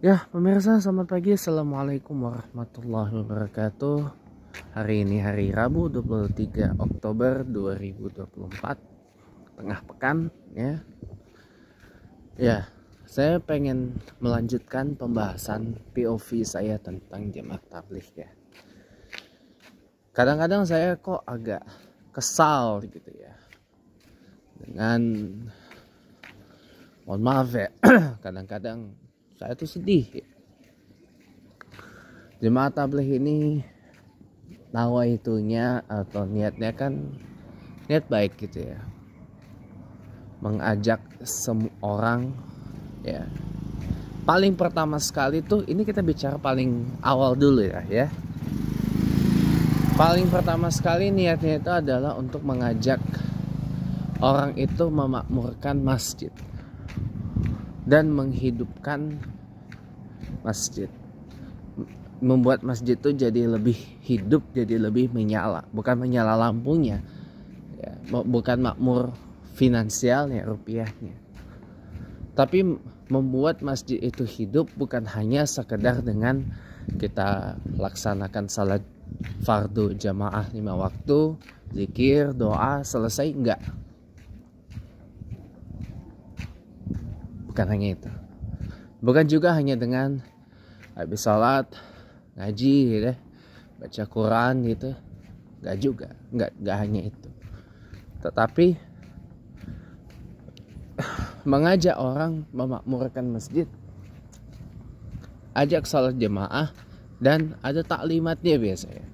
Ya, pemirsa, selamat pagi. Assalamualaikum warahmatullahi wabarakatuh. Hari ini hari Rabu 23 Oktober 2024, tengah pekan ya. Ya, saya pengen melanjutkan pembahasan POV saya tentang jemaah tabligh ya. Kadang-kadang saya kok agak kesal gitu ya. Dengan mohon maaf ya, kadang-kadang saya tuh sedih ya. Jemaah tabligh ini nawaitunya atau niatnya kan niat baik gitu ya, mengajak semua orang ya. Paling pertama sekali tuh, ini kita bicara paling awal dulu ya. Paling pertama sekali niatnya itu adalah untuk mengajak orang itu memakmurkan masjid dan menghidupkan masjid, membuat masjid itu jadi lebih hidup, jadi lebih menyala. Bukan menyala lampunya ya, bukan makmur finansialnya, rupiahnya, tapi membuat masjid itu hidup. Bukan hanya sekedar dengan kita laksanakan salat fardu jamaah 5 waktu, zikir, doa, selesai, enggak. Bukan hanya itu. Bukan juga hanya dengan habis salat ngaji gitu, baca Quran gitu. Enggak juga, enggak hanya itu. Tetapi mengajak orang memakmurkan masjid, ajak salat jamaah, dan ada taklimatnya biasanya.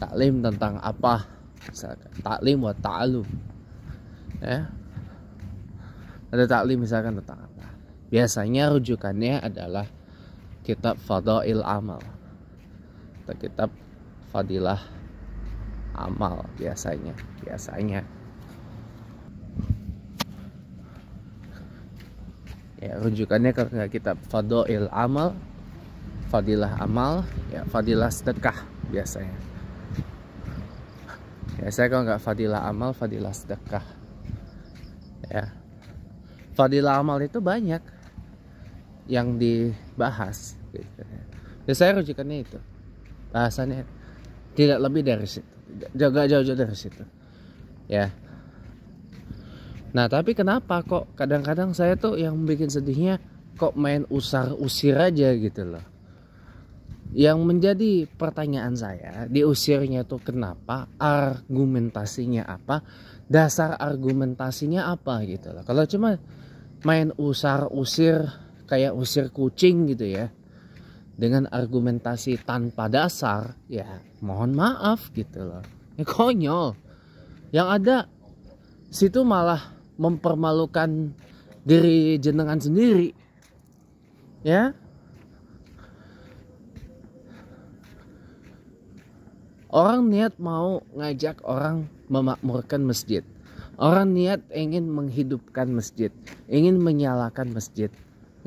Taklim tentang apa? Misalkan taklim wa ta'alum ya. Ada taklim misalkan tentang apa? Biasanya rujukannya adalah kitab Fadail Amal atau kitab Fadilah Amal biasanya. Ya, rujukannya ke kitab Fadail Amal, Fadilah Amal, ya, Fadilah Sedekah biasanya. Ya, saya kalau nggak Fadilah Amal, Fadilah Sedekah. Ya, Fadilah Amal itu banyak yang dibahas gitu. Ya, saya rujukannya itu, bahasannya tidak lebih dari situ, jauh-jauh dari situ ya. Nah, tapi kenapa kok kadang-kadang saya tuh yang bikin sedihnya, kok main usir aja gitu loh. Yang menjadi pertanyaan saya, diusirnya tuh kenapa, argumentasinya apa, dasar argumentasinya apa gitu loh. Kalau cuma main usir kayak usir kucing gitu ya, dengan argumentasi tanpa dasar, ya mohon maaf gitu loh, ya konyol. Yang ada situ malah mempermalukan diri jenengan sendiri ya. Orang niat mau ngajak orang memakmurkan masjid, orang niat ingin menghidupkan masjid, ingin menyalakan masjid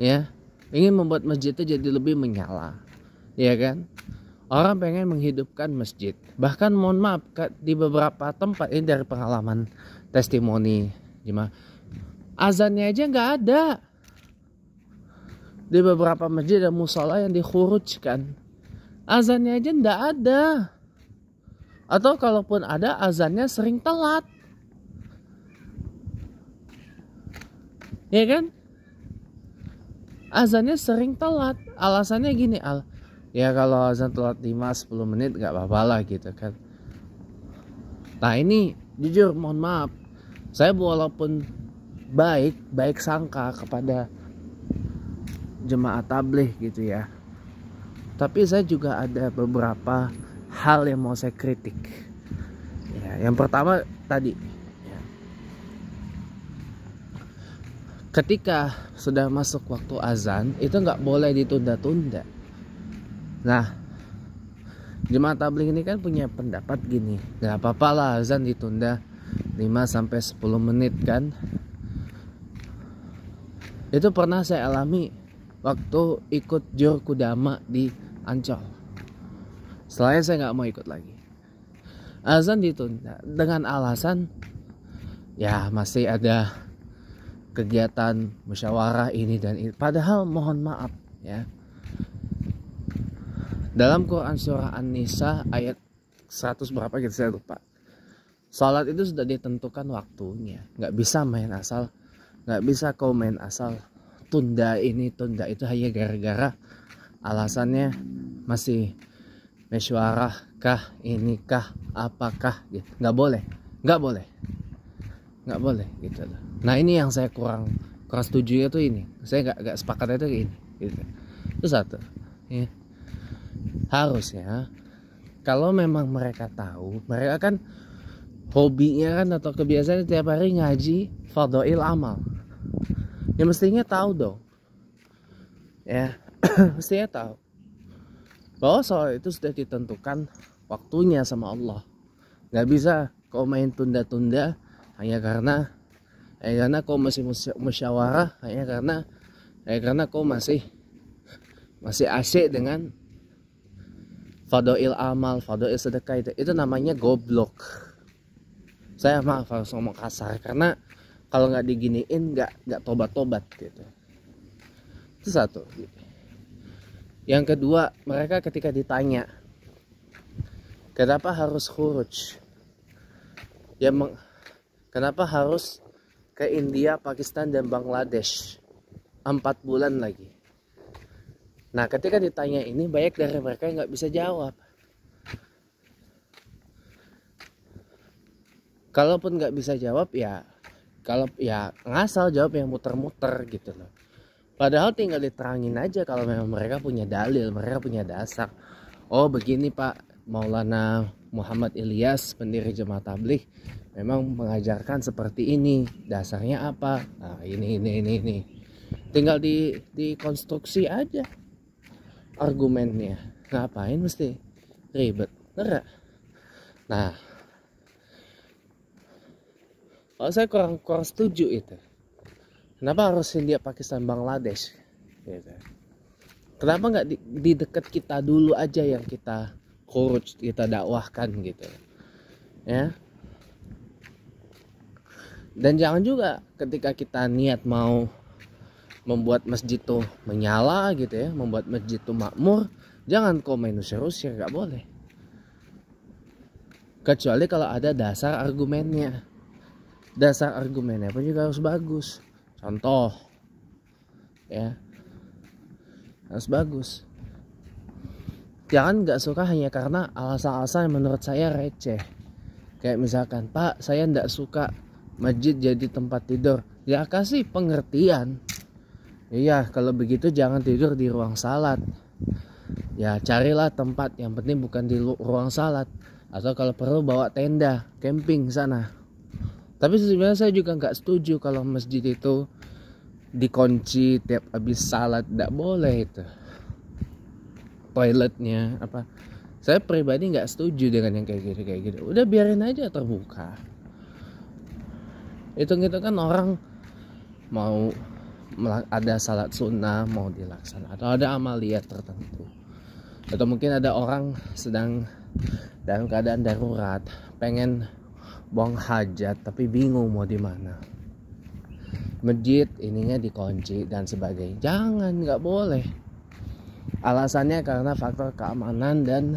ya, ingin membuat masjid itu jadi lebih menyala ya kan. Orang pengen menghidupkan masjid. Bahkan mohon maaf, di beberapa tempat, ini dari pengalaman testimoni gimana, azannya aja nggak ada. Di beberapa masjid dan musola yang dikhurujkan, azannya aja nggak ada. Atau kalaupun ada, azannya sering telat. Ya kan? Azannya sering telat. Alasannya gini, ya kalau azan telat 5-10 menit gak apa-apa lah gitu kan. Nah ini jujur mohon maaf, saya walaupun baik sangka kepada jemaah tabligh gitu ya, tapi saya juga ada beberapa hal yang mau saya kritik ya. Yang pertama tadi ya, ketika sudah masuk waktu azan itu nggak boleh ditunda-tunda. Nah, jemaah tabligh ini kan punya pendapat gini, nggak apa-apa lah azan ditunda 5-10 menit kan. Itu pernah saya alami waktu ikut Jur Kudama di Ancol. Setelahnya saya nggak mau ikut lagi. Azan ditunda dengan alasan ya masih ada kegiatan musyawarah ini dan itu. Padahal mohon maaf, ya. Dalam Quran surah An-Nisa ayat 100 berapa gitu saya lupa. Salat itu sudah ditentukan waktunya, nggak bisa main asal, nggak bisa kau main asal tunda ini tunda itu hanya gara-gara alasannya masih mesyuarah kah, ini kah, apakah gitu. Nggak boleh, nggak boleh, nggak boleh gitu. Nah ini yang saya kurang setuju itu ini, saya nggak sepakat itu ini gitu. Itu satu ya. Harusnya kalau memang mereka tahu, mereka kan hobinya kan atau kebiasaan tiap hari ngaji fadhail amal, ya mestinya tahu dong ya. Mestinya tahu bahwa soal itu sudah ditentukan waktunya sama Allah. Nggak bisa kau main tunda-tunda hanya karena kau masih musyawarah, hanya karena kau masih asyik dengan fadhail amal, fadhail sedekah. Itu namanya goblok. Saya maaf harus ngomong kasar, karena kalau nggak diginiin nggak tobat gitu. Itu satu. Yang kedua, mereka ketika ditanya kenapa harus khuruj, ya kenapa harus ke India, Pakistan dan Bangladesh 4 bulan lagi. Nah ketika ditanya ini, banyak dari mereka yang nggak bisa jawab. Kalaupun nggak bisa jawab ya, kalau ya ngasal jawab yang muter-muter gitu loh. Padahal tinggal diterangin aja kalau memang mereka punya dalil, mereka punya dasar. Oh begini Pak, Maulana Muhammad Ilyas pendiri Jemaah Tabligh memang mengajarkan seperti ini. Dasarnya apa? Nah ini. Tinggal dikonstruksi aja argumennya. Ngapain mesti ribet? Bener. Nah, kalau saya kurang setuju itu. Kenapa harus India, Pakistan, Bangladesh? Gitu. Kenapa nggak di dekat kita dulu aja yang kita khuruj, kita dakwahkan gitu, ya? Dan jangan juga ketika kita niat mau membuat masjid tuh menyala gitu ya, membuat masjid tuh makmur, jangan kau main usir-usir, nggak boleh. Kecuali kalau ada dasar argumennya. Dasar argumennya pun juga harus bagus. Contoh ya, harus bagus. Jangan nggak suka hanya karena alasan-alasan yang menurut saya receh. Kayak misalkan, Pak saya nggak suka masjid jadi tempat tidur. Ya kasih pengertian. Iya kalau begitu jangan tidur di ruang salat. Ya carilah tempat yang penting bukan di ruang salat. Atau kalau perlu bawa tenda camping sana. Tapi sebenarnya saya juga nggak setuju kalau masjid itu dikunci tiap habis salat, nggak boleh itu. Toiletnya apa? Saya pribadi nggak setuju dengan yang kayak gitu. Udah biarin aja terbuka. Itu kan orang mau ada salat sunnah mau dilaksanakan atau ada amaliyat tertentu. Atau mungkin ada orang sedang dalam keadaan darurat, pengen buang hajat tapi bingung mau di mana. Masjid ininya dikunci dan sebagainya. Jangan, nggak boleh. Alasannya karena faktor keamanan dan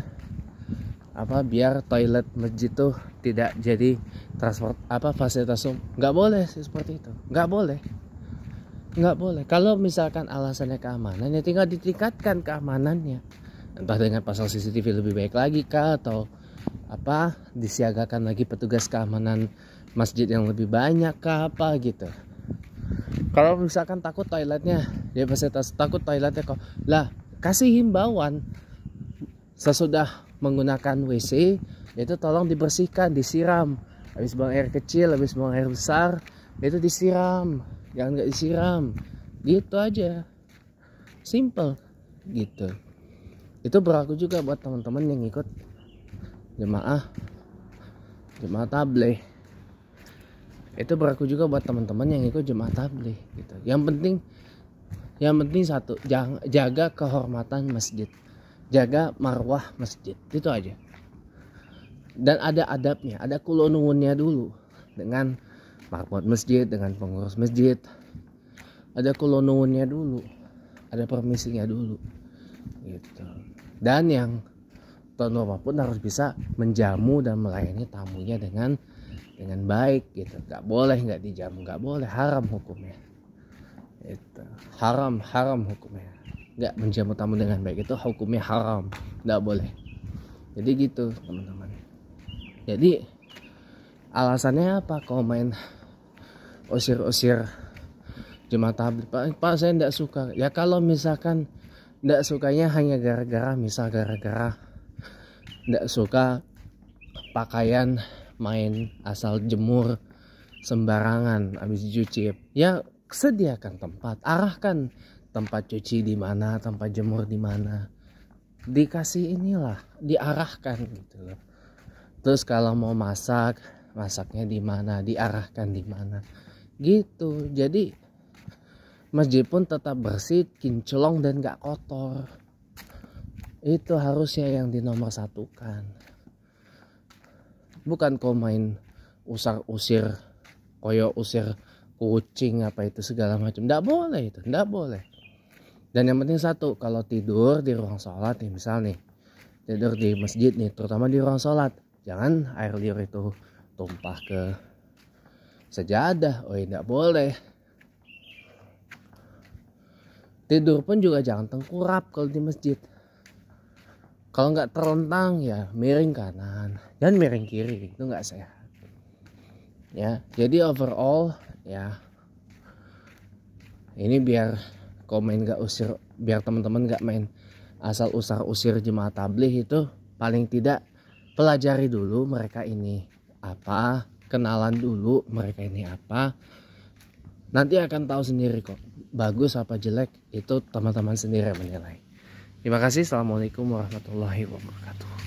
biar toilet masjid tuh tidak jadi transport fasilitas umum. Nggak boleh seperti itu. Nggak boleh. Kalau misalkan alasannya keamanan, ya tinggal ditingkatkan keamanannya. Entah dengan pasang CCTV lebih baik lagi kah, atau disiagakan lagi petugas keamanan masjid yang lebih banyak kah gitu. Kalau misalkan takut toiletnya ya fasilitas, takut toiletnya kok lah, kasih himbauan sesudah menggunakan WC itu tolong dibersihkan, disiram. Habis buang air kecil, habis buang air besar itu disiram, jangan nggak disiram gitu aja, simple gitu. Itu berlaku juga buat teman-teman yang ikut jemaah tabligh. Itu berlaku juga buat teman-teman yang ikut jemaah tabligh gitu. Yang penting satu, jaga kehormatan masjid, jaga marwah masjid, itu aja. Dan ada adabnya, ada kulonuwunnya dulu dengan makmum masjid, dengan pengurus masjid. Ada kulonuwunnya dulu. ada permisinya dulu gitu. Dan yang tuan rumah pun harus bisa menjamu dan melayani tamunya dengan baik gitu. Nggak boleh nggak dijamu, nggak boleh, haram hukumnya itu, haram hukumnya. Nggak menjamu tamu dengan baik itu hukumnya haram, nggak boleh. Jadi gitu teman-teman. Jadi alasannya apa kalau main usir-usir jemaah tabligh? Pak saya nggak suka. Ya kalau misalkan nggak sukanya hanya gara-gara nggak suka pakaian main asal jemur sembarangan habis dicuci, ya sediakan tempat, arahkan tempat cuci di mana, tempat jemur di mana, dikasih inilah, diarahkan gitu loh. Terus kalau mau masaknya di mana, diarahkan di mana gitu. Jadi masjid pun tetap bersih, kinclong dan gak kotor. Itu harusnya yang dinomorsatukan. Bukan kau main usir koyo usir kucing apa itu segala macam. Nggak boleh itu, nggak boleh. Dan yang penting satu, kalau tidur di ruang sholat nih, misal nih tidur di masjid nih, terutama di ruang sholat, jangan air liur itu tumpah ke sajadah. Oh nggak boleh. Tidur pun juga jangan tengkurap kalau di masjid. Kalau nggak terlentang ya miring kanan dan miring kiri, itu nggak sehat. Ya, jadi overall ya ini biar komen nggak usir, biar teman-teman nggak main asal usir jemaah tabligh, itu paling tidak pelajari dulu mereka ini apa, kenalan dulu mereka ini apa, nanti akan tahu sendiri kok bagus apa jelek, itu teman-teman sendiri yang menilai. Terima kasih. Assalamualaikum warahmatullahi wabarakatuh.